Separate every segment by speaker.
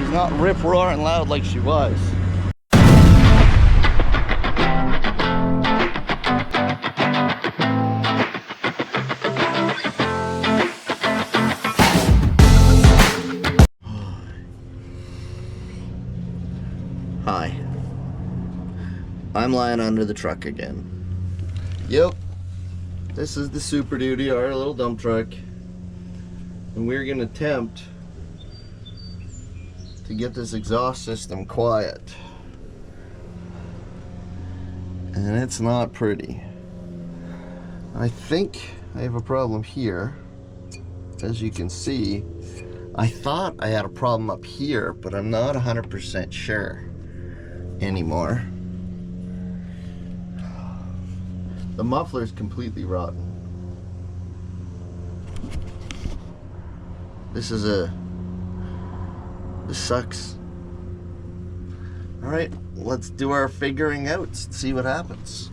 Speaker 1: She's not rip roaring loud like she was. Hi. I'm lying under the truck again. Yep. This is the Super Duty, our little dump truck. And we're gonna attempt to get this exhaust system quiet. And it's not pretty. I think I have a problem here. As you can see, I thought I had a problem up here, but I'm not 100% sure anymore. The muffler is completely rotten. This sucks. All right, let's do our figuring out, see what happens.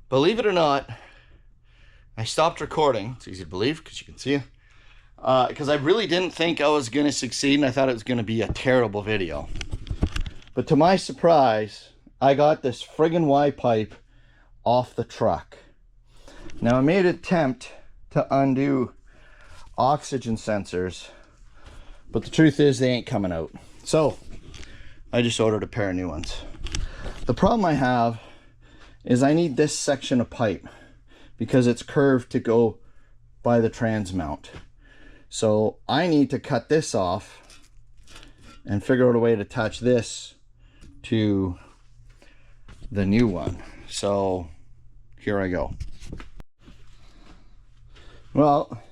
Speaker 1: Believe it or not, I stopped recording. It's easy to believe because you can see it. Because I really didn't think I was going to succeed, and I thought it was going to be a terrible video. But to my surprise, I got this friggin' Y pipe off the truck. Now I made an attempt to undo oxygen sensors, but the truth is they ain't coming out. So I just ordered a pair of new ones. The problem I have is I need this section of pipe because it's curved to go by the trans mount. So I need to cut this off and figure out a way to attach this to the new one. So here I go. Well,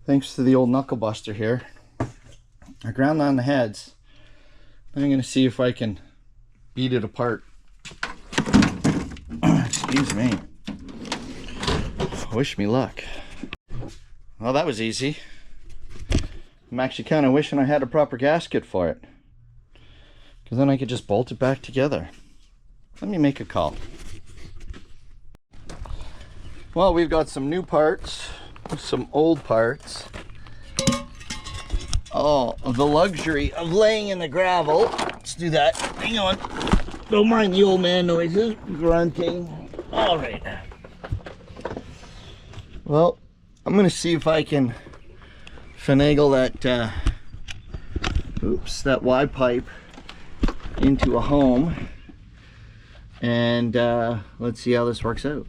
Speaker 1: thanks to the old knuckle buster here, I ground on the heads. I'm gonna see if I can beat it apart. Excuse me. Wish me luck. Well, that was easy. I'm actually kind of wishing I had a proper gasket for it, because then I could just bolt it back together. Let me make a call. Well, we've got some new parts, some old parts. Oh, the luxury of laying in the gravel. Let's do that. Hang on. Don't mind the old man noises, grunting. All right. Well, I'm gonna see if I can finagle that that Y pipe into a home, and let's see how this works out.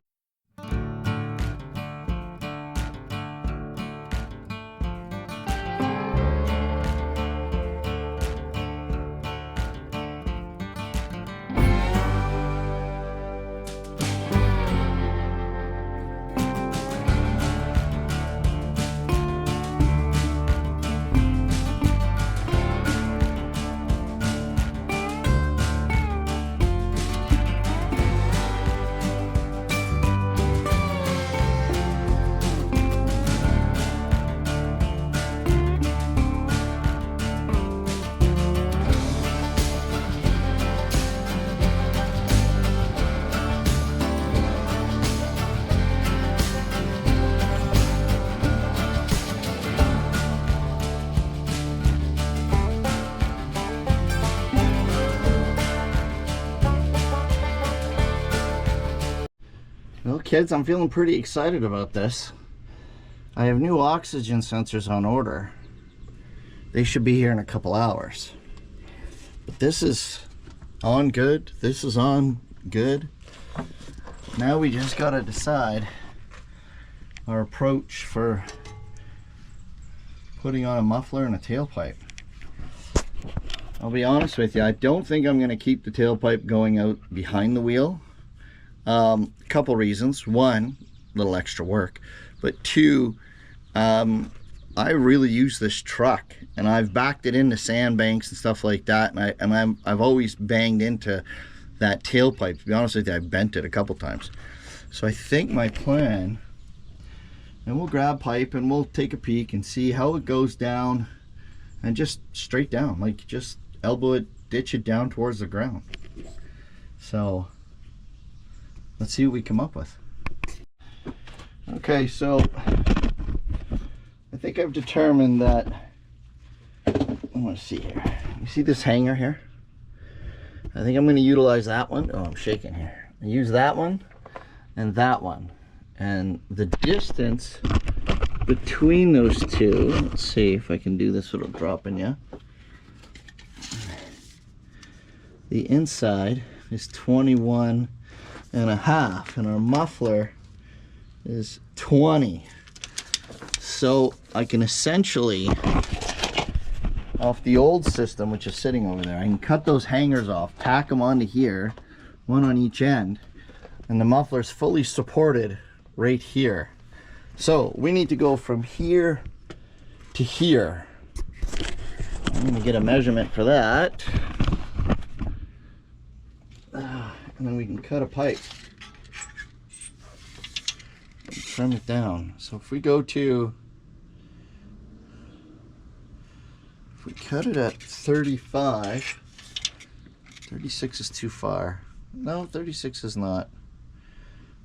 Speaker 1: Well, kids, I'm feeling pretty excited about this. I have new oxygen sensors on order. They should be here in a couple hours. But this is on good. This is on good. Now we just gotta decide our approach for putting on a muffler and a tailpipe. I'll be honest with you, I don't think I'm gonna keep the tailpipe going out behind the wheel. Couple reasons. One, a little extra work, but two, I really use this truck, and I've backed it into sandbanks and stuff like that, and I've always banged into that tailpipe. To be honest with you, I've bent it a couple times. So I think my plan, and we'll grab pipe and we'll take a peek and see how it goes down, and just straight down, like just elbow it, ditch it down towards the ground. So let's see what we come up with. Okay, so I think I've determined that I want to see here. You see this hanger here? I think I'm going to utilize that one. Oh, I'm shaking here. I use that one and that one. And the distance between those two, let's see if I can do this without dropping you. The inside is 21 and a half, and our muffler is 20. So I can essentially, off the old system, which is sitting over there, I can cut those hangers off, tack them onto here, one on each end, and the muffler's fully supported right here. So we need to go from here to here. I'm going to get a measurement for that. And then we can cut a pipe and trim it down. So if we go to, if we cut it at 35, 36 is too far. No, 36 is not.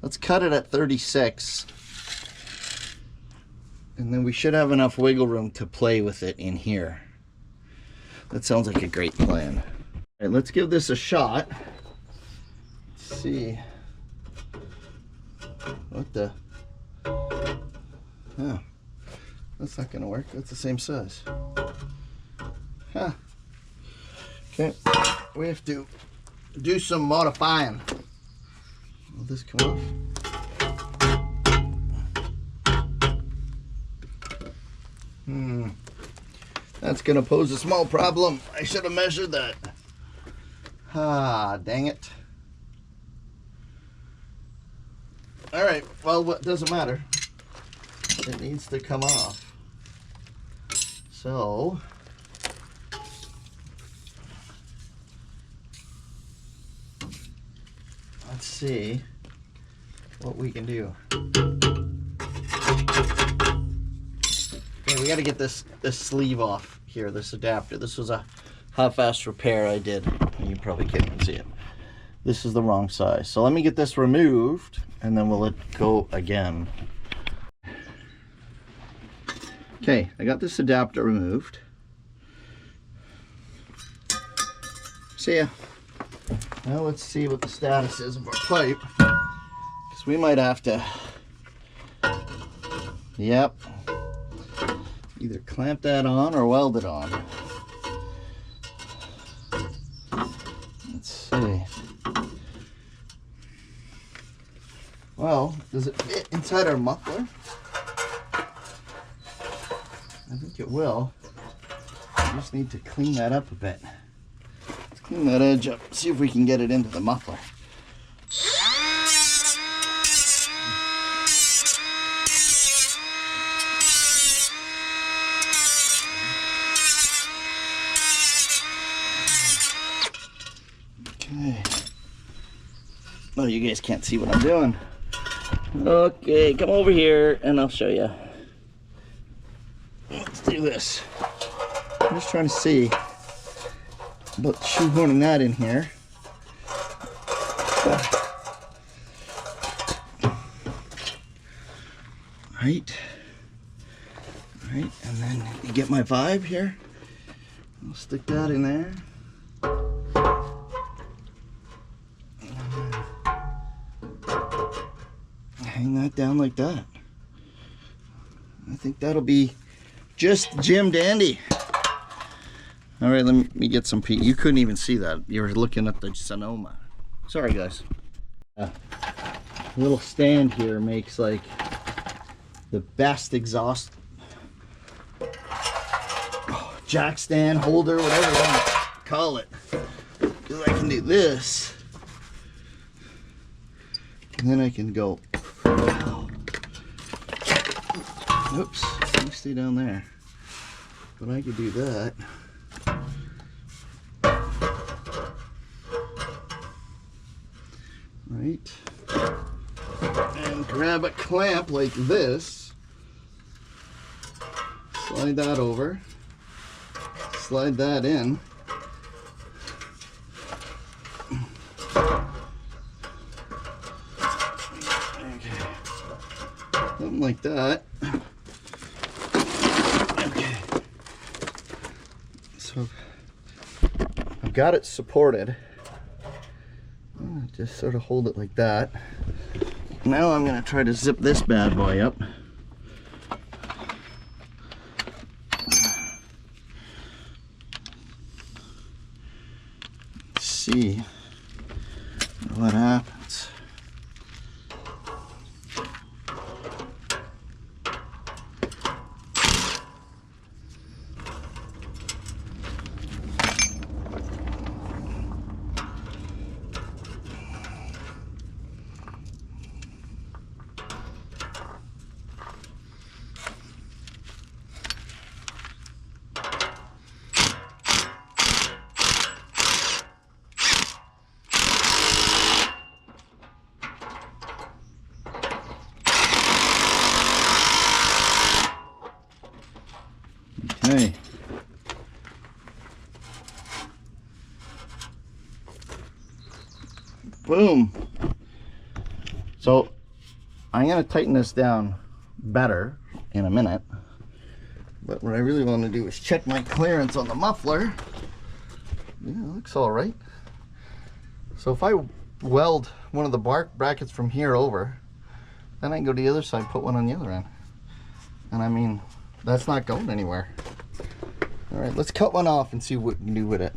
Speaker 1: Let's cut it at 36. And then we should have enough wiggle room to play with it in here. That sounds like a great plan. All right, let's give this a shot. Let's see. What the? Oh, that's not gonna work. That's the same size. Huh. Okay, we have to do some modifying. Will this come off? That's gonna pose a small problem. I should have measured that. Ah, dang it. All right, well, what doesn't matter. It needs to come off. So, let's see what we can do. Okay, we got to get this sleeve off here, this adapter. This was a half-assed repair I did. You probably can't even see it. This is the wrong size. So let me get this removed and then we'll let go again. Okay, I got this adapter removed. See ya. Now let's see what the status is of our pipe. Because we might have to, yep, either clamp that on or weld it on. Let's see. Well, does it fit inside our muffler? I think it will. I just need to clean that up a bit. Let's clean that edge up, see if we can get it into the muffler. Okay. Oh, you guys can't see what I'm doing. Okay, come over here and I'll show you. Let's do this. I'm just trying to see about shoehorning that in here. Right. Right, and then you get my vibe here. I'll stick that in there. Hang that down like that. I think that'll be just Jim Dandy. All right, let me get some You couldn't even see that. You were looking at the Sonoma. Sorry, guys. Little stand here makes like the best exhaust jack stand holder, whatever you want to call it. Because I can do this, and then I can go. Oops, let me stay down there. But I could do that. Right. And grab a clamp like this. Slide that over. Slide that in. Okay. Something like that. So I've got it supported. Just sort of hold it like that. Now I'm gonna try to zip this bad boy up. Let's see what happens. Okay. Boom. So I'm going to tighten this down better in a minute. But what I really want to do is check my clearance on the muffler. Yeah, it looks all right. So if I weld one of the brackets from here over, then I can go to the other side, put one on the other end. And I mean, that's not going anywhere. All right, let's cut one off and see what we can do with it.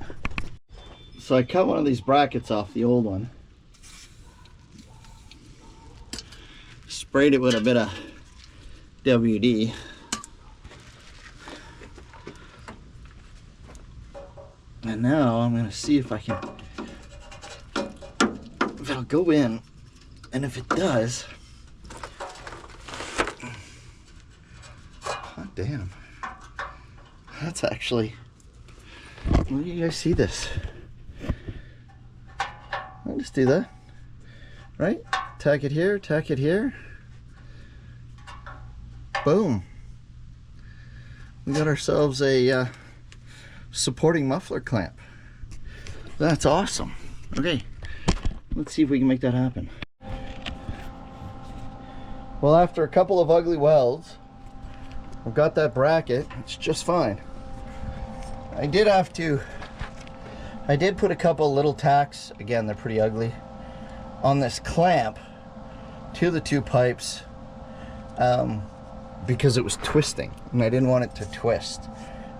Speaker 1: So I cut one of these brackets off the old one. Sprayed it with a bit of WD. And now I'm gonna see if it'll go in. And if it does, hot damn. That's actually, where do you guys see this? I'll just do that, right? Tack it here, tack it here. Boom. We got ourselves a supporting muffler clamp. That's awesome. Okay, let's see if we can make that happen. Well, after a couple of ugly welds, I've got that bracket. It's just fine. I did put a couple little tacks, again they're pretty ugly, on this clamp to the two pipes because it was twisting and I didn't want it to twist,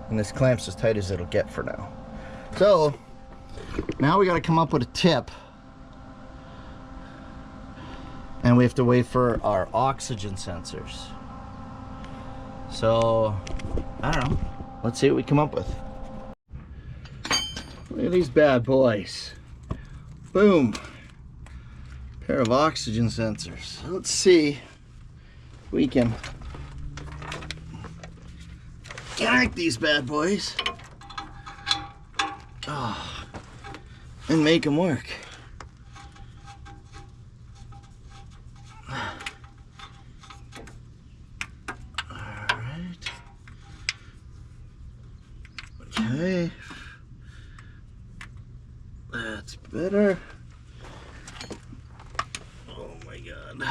Speaker 1: and this clamp's as tight as it'll get for now. So now we got to come up with a tip, and we have to wait for our oxygen sensors. So I don't know, let's see what we come up with. Look at these bad boys. Boom. Pair of oxygen sensors. Let's see if we can connect these bad boys. Oh, and make them work. Alright. Okay. That's better. Oh my god.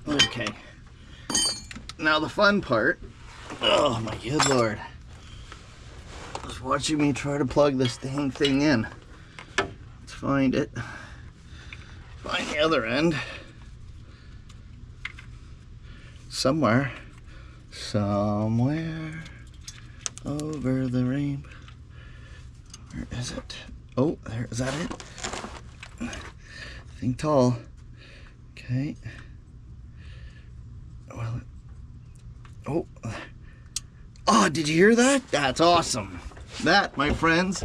Speaker 1: Okay. Now the fun part. Oh my good lord. Just watching me try to plug this dang thing in. Let's find it. Find the other end. Somewhere over the rainbow. Where is it? Oh, there, is that it? Think tall. Okay. Well, oh, did you hear that? That's awesome. That, my friends,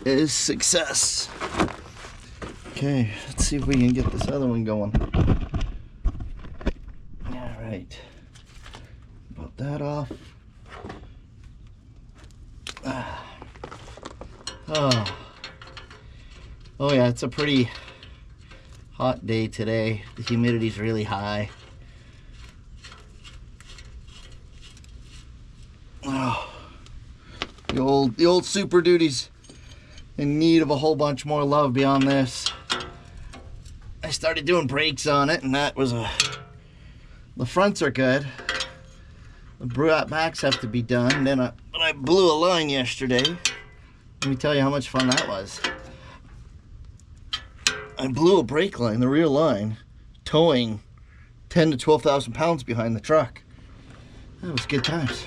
Speaker 1: is success. Okay, let's see if we can get this other one going. Right, put that off. Oh yeah, it's a pretty hot day today. The humidity's really high. Oh, the old Super Duty's in need of a whole bunch more love beyond this. I started doing brakes on it, and that was the fronts are good. The backs have to be done. Then I blew a line yesterday. Let me tell you how much fun that was. I blew a brake line, the rear line, towing 10 to 12,000 pounds behind the truck. That was good times.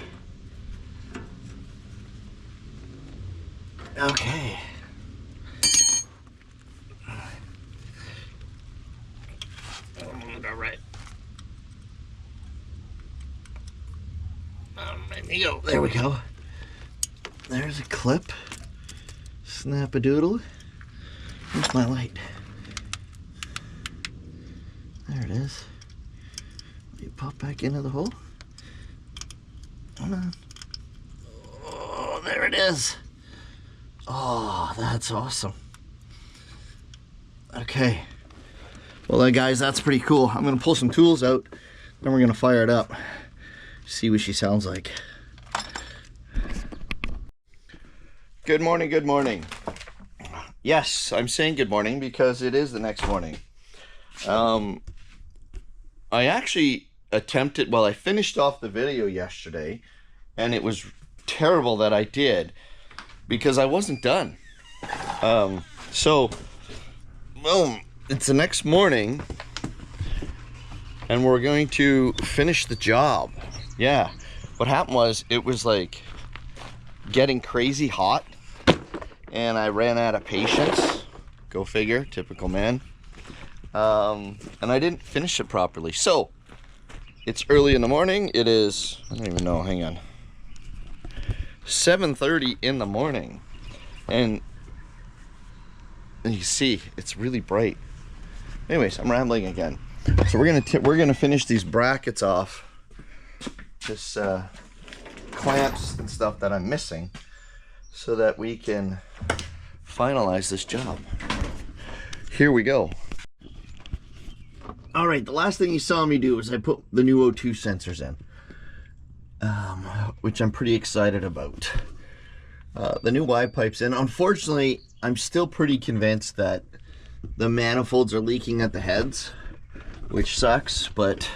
Speaker 1: Okay. All right. There we go. There's a clip. Snap-a-doodle. Where's my light? There it is. You pop back into the hole. Hold on. Oh, there it is. Oh, that's awesome. Okay. Well, then, guys, that's pretty cool. I'm going to pull some tools out, then we're going to fire it up. See what she sounds like. Good morning, good morning. Yes, I'm saying good morning because it is the next morning. I actually attempted, well, I finished off the video yesterday, and it was terrible that I did because I wasn't done. So, boom, it's the next morning, and we're going to finish the job. Yeah, what happened was it was like getting crazy hot, and I ran out of patience. Go figure, typical man. And I didn't finish it properly. So it's early in the morning. It is, I don't even know, hang on, 7:30 in the morning, and you see it's really bright. Anyways, I'm rambling again. So we're gonna finish these brackets off, this clamps and stuff that I'm missing, so that we can finalize this job. Here we go. All right, the last thing you saw me do is I put the new O2 sensors in, which I'm pretty excited about. The new Y pipe's in. Unfortunately, I'm still pretty convinced that the manifolds are leaking at the heads, which sucks, but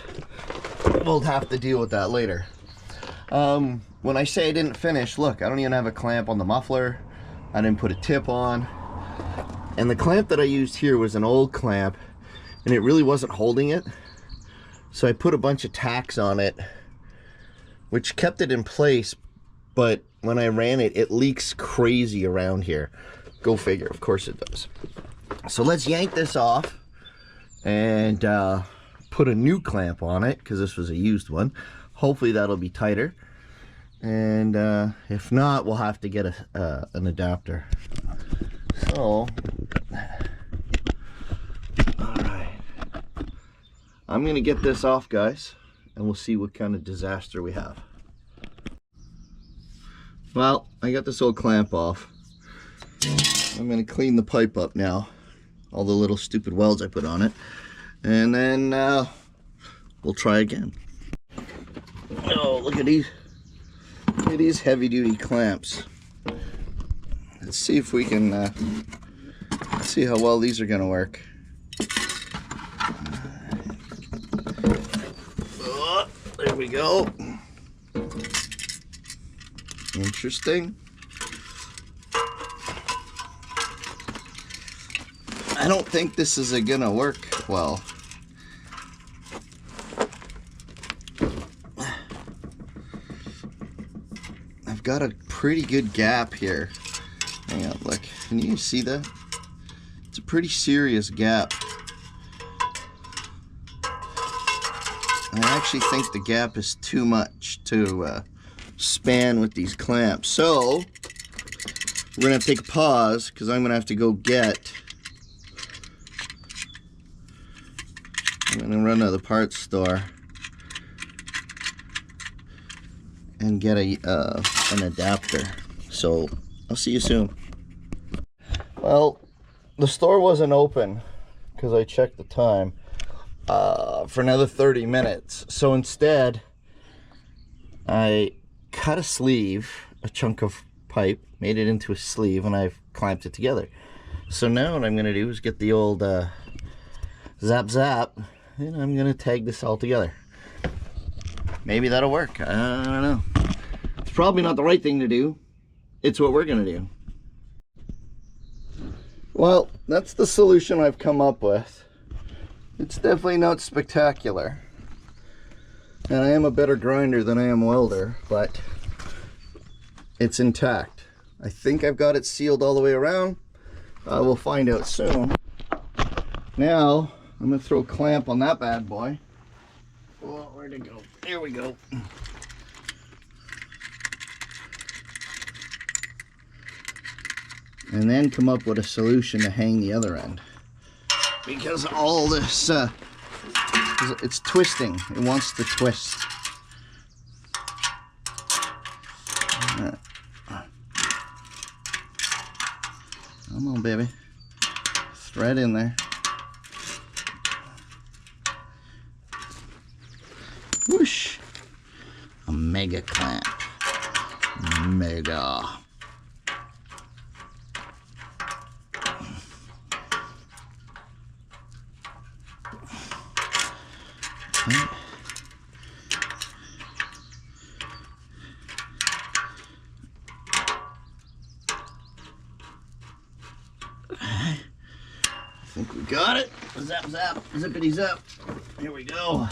Speaker 1: we'll have to deal with that later. When I say I didn't finish, look, I don't even have a clamp on the muffler. I didn't put a tip on. And the clamp that I used here was an old clamp, and it really wasn't holding it. So I put a bunch of tacks on it, which kept it in place, but when I ran it, it leaks crazy around here. Go figure, of course it does. So let's yank this off and put a new clamp on it, because this was a used one. Hopefully that'll be tighter. And if not, we'll have to get an adapter. So, alright. I'm going to get this off, guys, and we'll see what kind of disaster we have. Well, I got this old clamp off. I'm going to clean the pipe up now. All the little stupid welds I put on it. And then we'll try again. Oh, look at these. Look at these heavy-duty clamps. Let's see if we can let's see how well these are going to work. Oh, there we go. Interesting. I don't think this is going to work well. I've got a pretty good gap here. Hang on, look. Can you see that? It's a pretty serious gap. I actually think the gap is too much to span with these clamps. So, we're going to have to take a pause, because I'm going to have to go get... I'm going to run to the parts store and get an adapter. So, I'll see you soon. Well, the store wasn't open because I checked the time for another 30 minutes. So instead, I cut a sleeve, a chunk of pipe, made it into a sleeve, and I've clamped it together. So now what I'm going to do is get the old zap zap, and I'm gonna tag this all together. Maybe that'll work. I don't know. It's probably not the right thing to do. It's what we're gonna do. Well, that's the solution I've come up with. It's definitely not spectacular. And I am a better grinder than I am welder, but it's intact. I think I've got it sealed all the way around. We'll find out soon. Now, I'm gonna throw a clamp on that bad boy. Oh, where'd it go? Here we go. And then come up with a solution to hang the other end. Because all this, it's twisting. It wants to twist. Come on, baby. Thread in there. Whoosh. A mega clamp. Mega. Okay. I think we got it. Zap, zap, zippity zap. Here we go.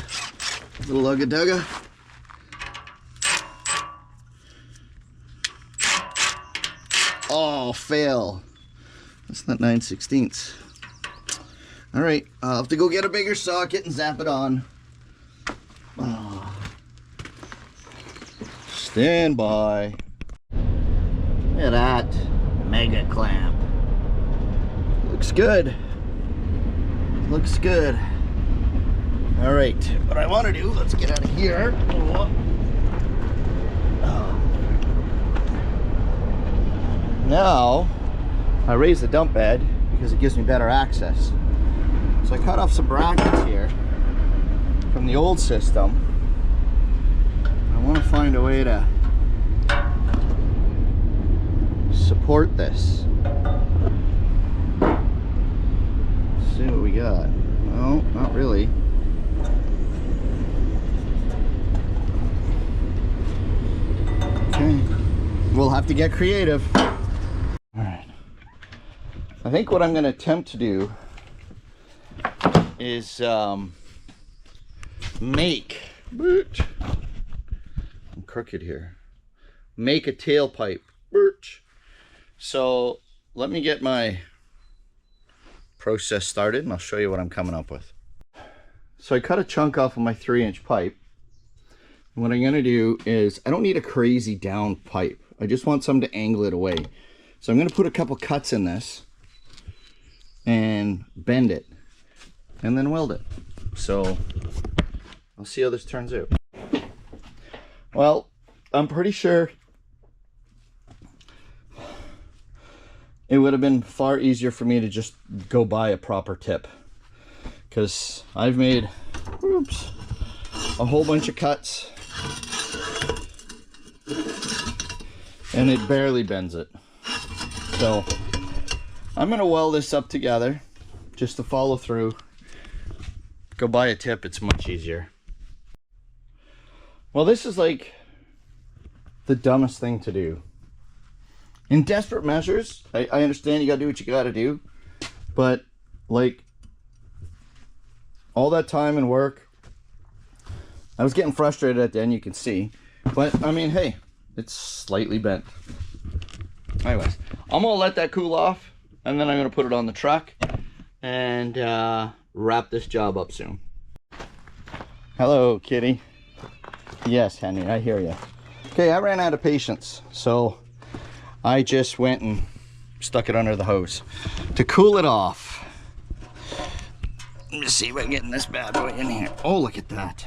Speaker 1: Little ugga dugga. Oh, fail. That's not 9/16. All right, I'll have to go get a bigger socket and zap it on. Oh. Stand by. Look at that mega clamp. Looks good. Looks good. All right, what I want to do, let's get out of here. Now, I raise the dump bed because it gives me better access. So I cut off some brackets here from the old system. I want to find a way to support this. Let's see what we got. No, not really. Okay, we'll have to get creative. All right. I think what I'm going to attempt to do is make, I'm crooked here, make a tailpipe. So let me get my process started and I'll show you what I'm coming up with. So I cut a chunk off of my 3-inch pipe. And what I'm going to do is, I don't need a crazy down pipe. I just want something to angle it away. So I'm going to put a couple cuts in this and bend it and then weld it. So I'll see how this turns out. Well, I'm pretty sure it would have been far easier for me to just go buy a proper tip, because I've made a whole bunch of cuts and it barely bends it. So I'm gonna weld this up together just to follow through. Go buy a tip, it's much easier. Well, this is like the dumbest thing to do. In desperate measures, I understand you gotta do what you gotta do, but like all that time and work, I was getting frustrated at the end, you can see. But I mean, hey, it's slightly bent. Anyways, I'm gonna let that cool off and then I'm gonna put it on the truck and wrap this job up soon. Hello, kitty. Yes, Henry, I hear you. Okay, I ran out of patience, so I just went and stuck it under the hose to cool it off. Let me see if I can get this bad boy in here. Oh, look at that.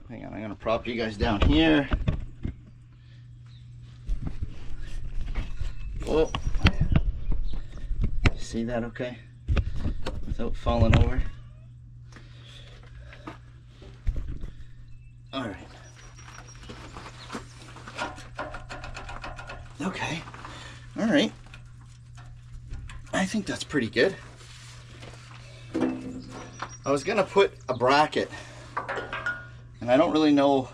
Speaker 1: Hang on, I'm gonna prop you guys down here. Oh, see that okay? Without falling over. All right. Okay. All right. I think that's pretty good. I was gonna put a bracket, and I don't really know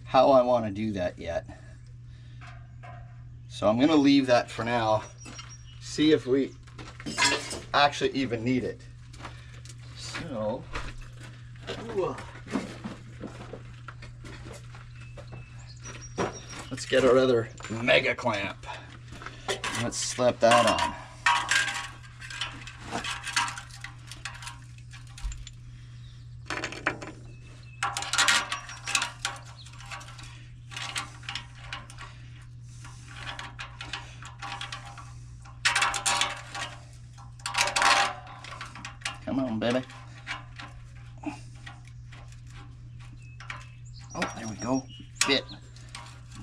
Speaker 1: how I want to do that yet. So I'm gonna leave that for now. See if we actually even need it. So, let's get our other mega clamp. Let's slap that on. Come on, baby. Oh, there we go. Fit.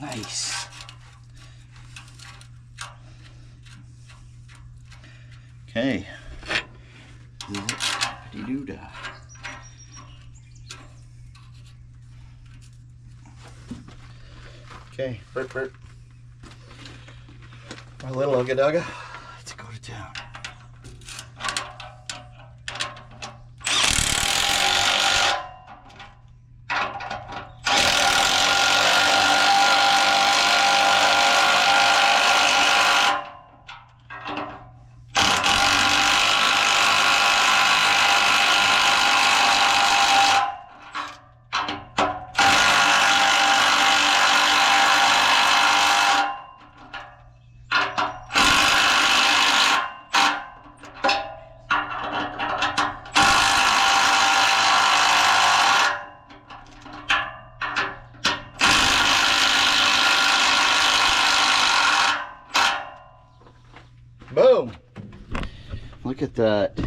Speaker 1: Nice. Okay. Doo-da. Okay, Bert, Bert. My little Ugga Dugga. Let's go to town. Boom! Look at that.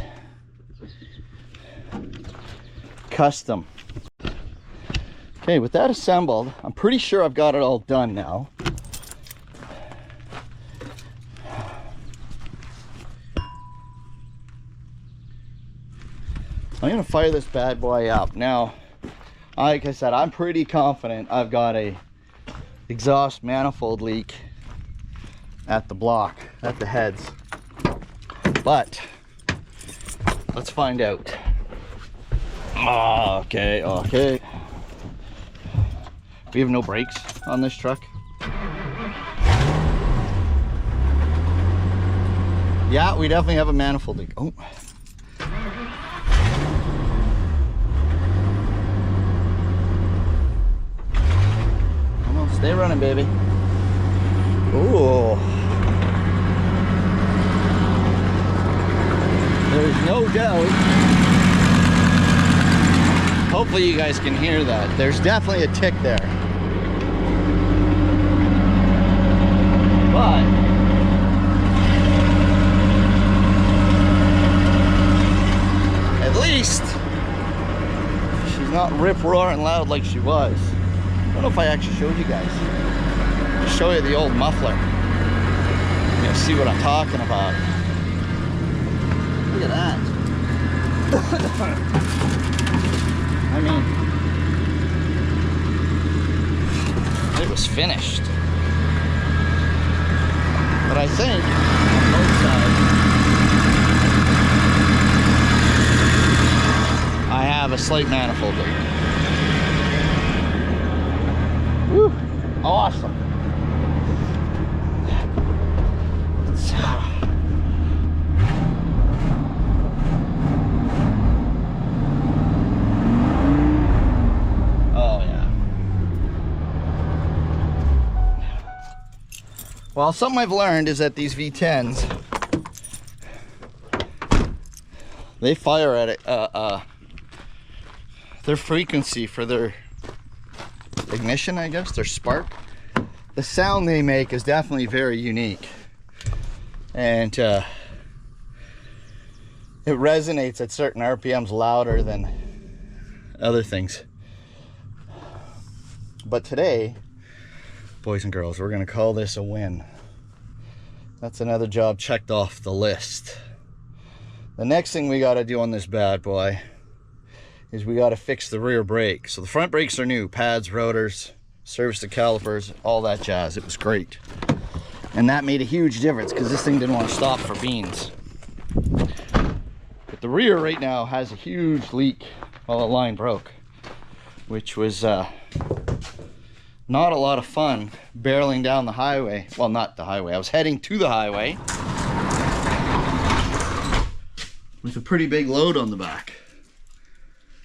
Speaker 1: Custom. Okay, with that assembled, I'm pretty sure I've got it all done now. I'm gonna fire this bad boy up. Now, like I said, I'm pretty confident I've got a exhaust manifold leak at the block, at the heads. But let's find out. Okay, okay. We have no brakes on this truck. Yeah, we definitely have a manifold leak. Oh. Come on, stay running, baby. Ooh. There's no doubt. Hopefully you guys can hear that. There's definitely a tick there. But at least she's not rip-roaring loud like she was. I don't know if I actually showed you guys. I'll show you the old muffler. You're gonna see what I'm talking about. Look at that. I mean, it was finished. But I think on both sides, I have a slight manifold leak. Woo! Awesome. Well, something I've learned is that these V10s, they fire at it, their frequency for their ignition, I guess, their spark. The sound they make is definitely very unique. And it resonates at certain RPMs louder than other things. But today, boys and girls, we're gonna call this a win. That's another job checked off the list. The next thing we gotta do on this bad boy is we gotta fix the rear brake. So the front brakes are new, pads, rotors, service the calipers, all that jazz. It was great. And that made a huge difference because this thing didn't want to stop for beans. But the rear right now has a huge leak. Well, the line broke, which was not a lot of fun barreling down the highway. Well, not the highway. I was heading to the highway with a pretty big load on the back.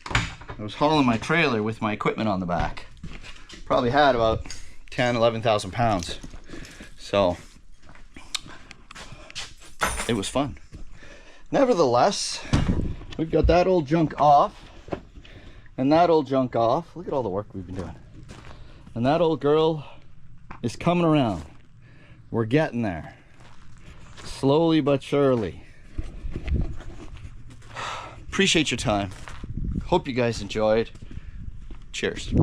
Speaker 1: I was hauling my trailer with my equipment on the back. Probably had about 11,000 pounds. So it was fun. Nevertheless, we've got that old junk off and that old junk off. Look at all the work we've been doing. And that old girl is coming around. We're getting there. Slowly but surely. Appreciate your time. Hope you guys enjoyed. Cheers.